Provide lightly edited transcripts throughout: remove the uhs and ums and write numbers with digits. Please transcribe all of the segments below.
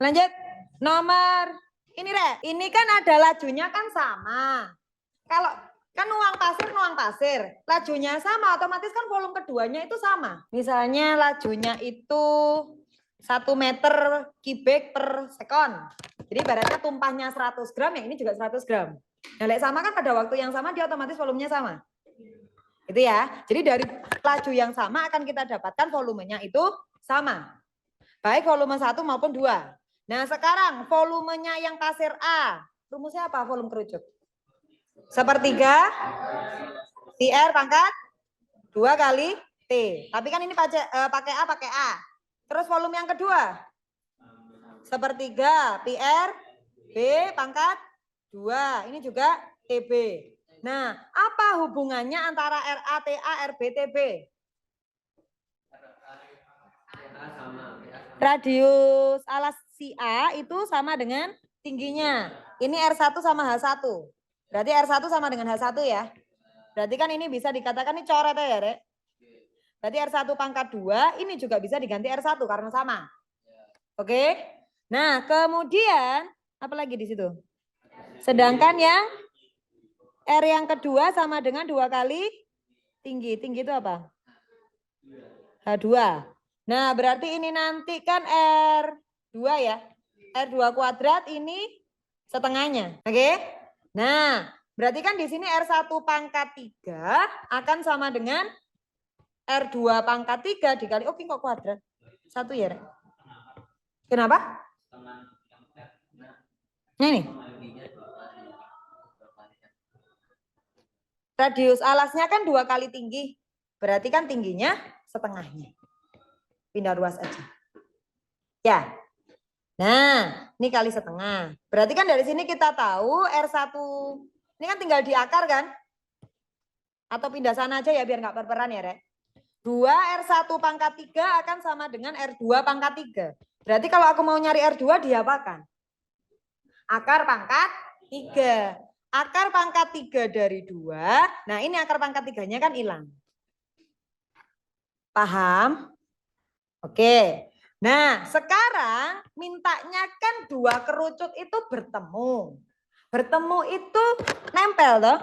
Lanjut. Nomor ini Rek. Ini kan ada lajunya kan sama. Kalau kan nuang pasir. Lajunya sama, otomatis kan volume keduanya itu sama. Misalnya lajunya itu 1 meter kubik per sekon. Jadi ibaratnya tumpahnya 100 gram, yang ini juga 100 gram. Nah, sama kan pada waktu yang sama dia otomatis volumenya sama. Itu ya. Jadi dari laju yang sama akan kita dapatkan volumenya itu sama. Baik volume 1 maupun 2. Nah, sekarang volumenya yang pasir A. Rumusnya apa volume kerucut? 1/3 PR pangkat 2 kali T. Tapi kan ini pakai A, pakai A. Terus volume yang kedua 1/3 PR B pangkat 2. Ini juga TB. Nah, apa hubungannya antara RATA, RBTB? Radius alas si A itu sama dengan tingginya. Ini R1 sama H1. Berarti R1 sama dengan H1 ya. Berarti kan ini bisa dikatakan ini coret ya, Rek. Berarti R1 pangkat 2 ini juga bisa diganti R1 karena sama. Oke. Nah, kemudian apa lagi di situ? Sedangkan yang R yang kedua sama dengan 2 kali tinggi. Tinggi itu apa? H2. Nah, berarti ini nanti kan R2 ya. R2 kuadrat ini setengahnya. Oke? Nah, berarti kan di sini R1 pangkat 3 akan sama dengan R2 pangkat 3 dikali, oke kok kuadrat. 1 ya, Rek? Kenapa? Nah, ini. Radius alasnya kan 2 kali tinggi. Berarti kan tingginya setengahnya. Pindah ruas aja. Ya. Nah, ini kali setengah. Berarti kan dari sini kita tahu R1. Ini kan tinggal di akar kan? Atau pindah sana aja ya biar nggak berperan ya, Rek. 2 R1 pangkat 3 akan sama dengan R2 pangkat 3. Berarti kalau aku mau nyari R2 diapakan? Akar pangkat 3. Akar pangkat 3 dari 2. Nah ini akar pangkat 3-nya kan hilang. Paham? Oke. Nah sekarang mintanya kan 2 kerucut itu bertemu. Bertemu itu nempel toh.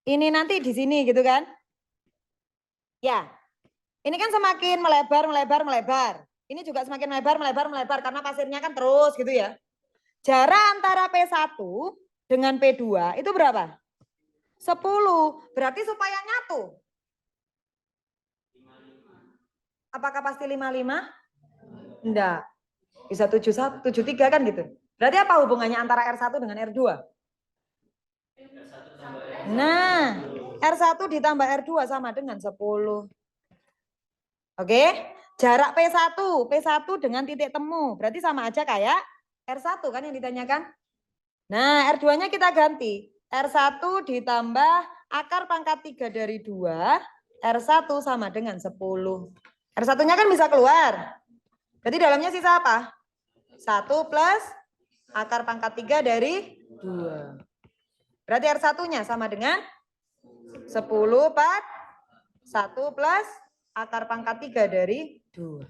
Ini nanti di sini gitu kan. Ya. Ini kan semakin melebar. Ini juga semakin melebar karena pasirnya kan terus gitu ya. Jarak antara P1 dengan P2 itu berapa? 10. Berarti supaya nyatu. Apakah pasti 55? Enggak. Bisa 71, 73 kan gitu. Berarti apa hubungannya antara R1 dengan R2? Nah, R1 ditambah R2 sama dengan 10. Oke? Jarak P1 dengan titik temu. Berarti sama aja kayak R1 kan yang ditanyakan. Nah, R2-nya kita ganti. R1 ditambah akar pangkat 3 dari 2. R1 sama dengan 10. R1-nya kan bisa keluar. Berarti dalamnya sisa apa? 1 plus akar pangkat 3 dari 2. Berarti R1-nya sama dengan 10 per 1 plus akar pangkat 3 dari 2.